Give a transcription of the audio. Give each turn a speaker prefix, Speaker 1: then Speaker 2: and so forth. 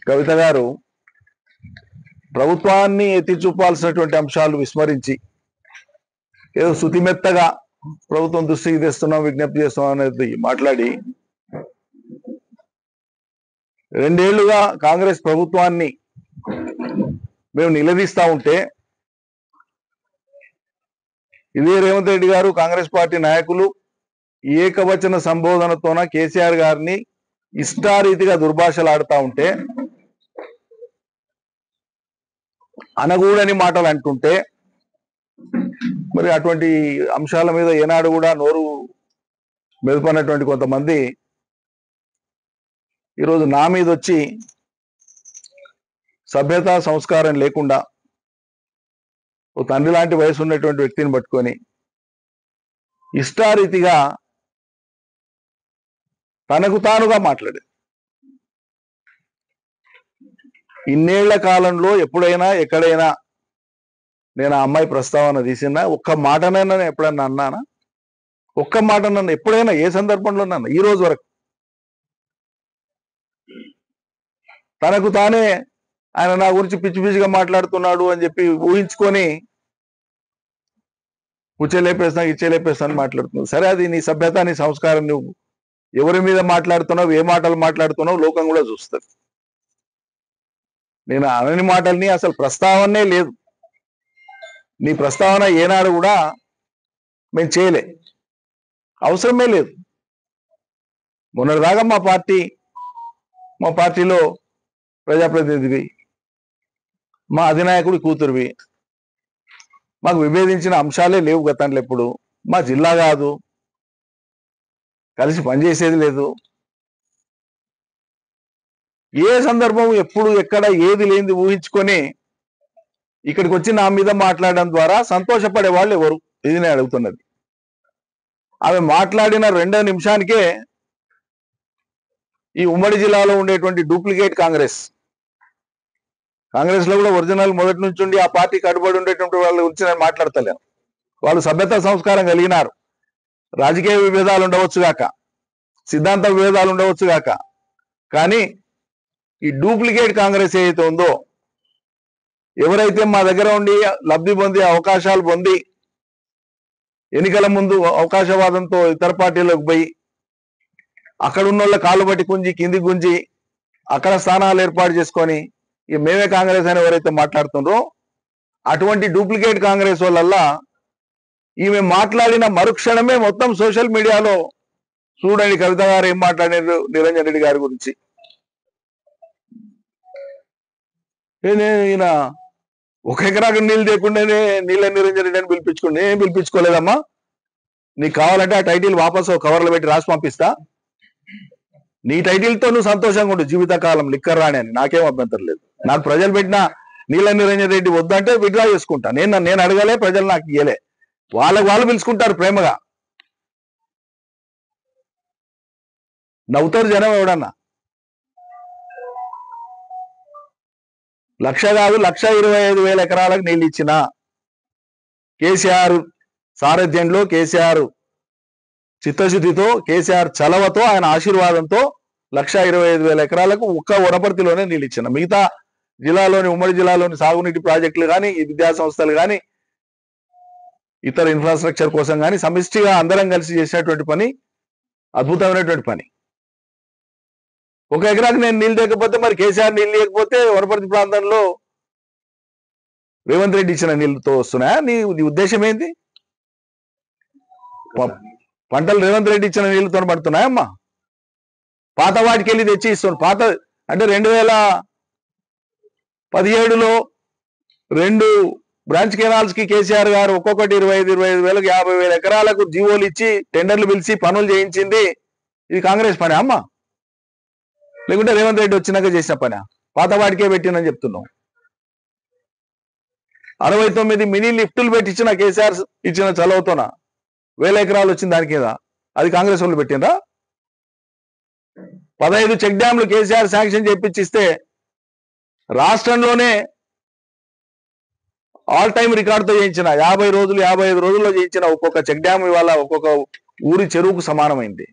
Speaker 1: కవిత గారు ప్రభుత్వాన్ని ఎత్తి చూపాల్సినటువంటి అంశాలు విస్మరించి ఏదో శుతిమెత్తగా ప్రభుత్వం దృష్టికి తెస్తున్నాం, విజ్ఞప్తి చేస్తున్నాం అనేది మాట్లాడి 2 ఏళ్లుగా కాంగ్రెస్ ప్రభుత్వాన్ని మేము నిలదీస్తా ఉంటే ఇదే రేవంత్ రెడ్డి గారు కాంగ్రెస్ పార్టీ నాయకులు ఏకవచన సంబోధనతోన కేసీఆర్ గారిని ఇష్టారీతిగా దుర్భాషలాడుతూ ఉంటే, అనగూడని మాటలు అంటుంటే, మరి అటువంటి అంశాల మీద ఏనాడు కూడా నోరు మెదపనటువంటి కొంతమంది ఈరోజు నా మీద వచ్చి సభ్యత సంస్కారం లేకుండా ఓ తండ్రి లాంటి వయసు ఉన్నటువంటి వ్యక్తిని పట్టుకొని ఇష్టారీతిగా తనకు తానుగా మాట్లాడేది. ఇన్నేళ్ల కాలంలో ఎప్పుడైనా ఎక్కడైనా నేను ఆ అమ్మాయి ప్రస్తావన తీసినా ఒక్క మాటనైనా ఎప్పుడన్నా అన్నానా? ఒక్క మాట నన్ను ఎప్పుడైనా ఏ సందర్భంలో నన్ను ఈ రోజు వరకు తనకు తానే ఆయన నా గురించి పిచ్చి పిచ్చిగా మాట్లాడుతున్నాడు అని చెప్పి ఊహించుకొని కుచ్చేలేపేస్తాను ఇచ్చేలేపేస్తాను మాట్లాడుతున్నావు. సరే, అది నీ సభ్యత, నీ సంస్కారం. నువ్వు ఎవరి మీద మాట్లాడుతున్నావు, ఏ మాటలు మాట్లాడుతున్నావు లోకం కూడా చూస్తుంది. నేను అనని మాటల్ని అసలు ప్రస్తావనే లేదు. నీ ప్రస్తావన ఏనాడు కూడా మేము చేయలే, అవసరమే లేదు. మొన్నటిదాకా మా పార్టీలో ప్రజాప్రతినిధివి, మా అధినాయకుడి కూతురువి, మాకు విభేదించిన అంశాలే లేవు గతంలో. ఎప్పుడు మా జిల్లా కాదు, కలిసి పనిచేసేది లేదు. ఏ సందర్భం ఎప్పుడు ఎక్కడ ఏది లేనిది ఊహించుకొని ఇక్కడికి వచ్చి నా మీద మాట్లాడడం ద్వారా సంతోషపడే వాళ్ళు ఎవరు? ఇది నేను అడుగుతున్నది. ఆమె మాట్లాడిన 2 నిమిషానికే ఈ ఉమ్మడి జిల్లాలో ఉండేటువంటి డూప్లికేట్ కాంగ్రెస్ లో కూడా ఒరిజినల్ మొదటి నుంచి ఉండి ఆ పార్టీ కట్టుబడి ఉండేటువంటి వాళ్ళ గురించి నేను మాట్లాడతలేను. వాళ్ళు సభ్యత సంస్కారం కలిగినారు. రాజకీయ విభేదాలు ఉండవచ్చు గాక, సిద్ధాంత విభేదాలు ఉండవచ్చు గాక, కానీ ఈ డూప్లికేట్ కాంగ్రెస్ ఏదైతే ఉందో, ఎవరైతే మా దగ్గర ఉండి లబ్ధి పొంది అవకాశాలు పొంది ఎన్నికల ముందు అవకాశవాదంతో ఇతర పార్టీలకు పోయి అక్కడ ఉన్న వాళ్ళ కాళ్ళు పట్టి గుంజి కింది గుంజి అక్కడ స్థానాలు ఏర్పాటు చేసుకొని ఇక మేమే కాంగ్రెస్ అని ఎవరైతే మాట్లాడుతుండ్రో అటువంటి డూప్లికేట్ కాంగ్రెస్ వాళ్ళల్లా ఈమె మాట్లాడిన మరుక్షణమే మొత్తం సోషల్ మీడియాలో చూడండి కవిత గారు ఏం మాట్లాడారు నిరంజన్ రెడ్డి గారి గురించి. ఈయన 1 ఎకరాకు నీళ్ళు లేకుండానే నీళ్ళ నిరంజన్ రెడ్డి అని పిలిపించుకోండి. ఏం పిలిపించుకోలేదమ్మా, నీకు కావాలంటే ఆ టైటిల్ వాపసు కవర్లో పెట్టి రాసి పంపిస్తా, నీ టైటిల్తో నువ్వు సంతోషంగా ఉండు జీవితకాలం, లిక్కర్ రాణి అని. నాకేం అభ్యంతరం లేదు. నాకు ప్రజలు పెట్టిన నీళ్ళ నిరంజన్ రెడ్డి వద్దంటే విత్డ్రా చేసుకుంటా. నేను అడగలే, ప్రజలు నాకు ఇయ్యలే. వాళ్ళు పిలుచుకుంటారు ప్రేమగా. నవ్వుతారు జనం. ఎవడన్నా 1,00,000 కాదు 1,25,000 ఎకరాలకు నీళ్ళు ఇచ్చిన కేసీఆర్ సారథ్యంలో, కేసీఆర్ చిత్తశుద్ధితో, కేసీఆర్ చలవతో, ఆయన ఆశీర్వాదంతో 1,25,000 ఎకరాలకు ఒక్క వనపర్తిలోనే నీళ్ళు ఇచ్చిన. మిగతా జిల్లాలోని ఉమ్మడి జిల్లాలోని సాగునీటి ప్రాజెక్టులు కానీ, విద్యా సంస్థలు కానీ, ఇతర ఇన్ఫ్రాస్ట్రక్చర్ కోసం కానీ సమిష్టిగా అందరం కలిసి చేసినటువంటి పని అద్భుతమైనటువంటి పని. 1 ఎకరాకు నేను నీళ్ళు లేకపోతే మరి కేసీఆర్ నీళ్ళు లేకపోతే వనపర్తి ప్రాంతంలో రేవంత్ రెడ్డి ఇచ్చిన నీళ్ళతో వస్తున్నాయా? నీ ఉద్దేశం ఏంటి? పంటలు రేవంత్ రెడ్డి ఇచ్చిన నీళ్ళతో పడుతున్నాయమ్మా? పాత వాటికి వెళ్ళి తెచ్చి ఇస్తున్నాడు. పాత అంటే 2017లో 2 బ్రాంచ్ కెనాల్స్ కి కేసీఆర్ గారు ఒక్కొక్కటి 25,000 50,000 ఎకరాలకు జీవోలు ఇచ్చి టెండర్లు పిలిచి పనులు చేయించింది. ఇది కాంగ్రెస్ పని అమ్మా, లేకుంటే రేవంత్ రెడ్డి వచ్చినాక చేసిన పని? పాత వాటికే పెట్టిందని చెప్తున్నాం. 69 మినీ లిఫ్టులు పెట్టించిన కేసీఆర్ ఇచ్చిన చలవతోన 1,000 ఎకరాలు వచ్చింది దాని కింద. అది కాంగ్రెస్ వాళ్ళు పెట్టినరా? 15 చెక్ డ్యాంలు కేసీఆర్ శాంక్షన్ చేయించిస్తే రాష్ట్రంలోనే ఆల్ టైమ్ రికార్డుతో చేయించిన 50 రోజులు 55 రోజుల్లో చేయించిన ఒక్కొక్క చెక్ డ్యామ్ ఇవాళ ఒక్కొక్క ఊరి చెరువుకు సమానమైంది.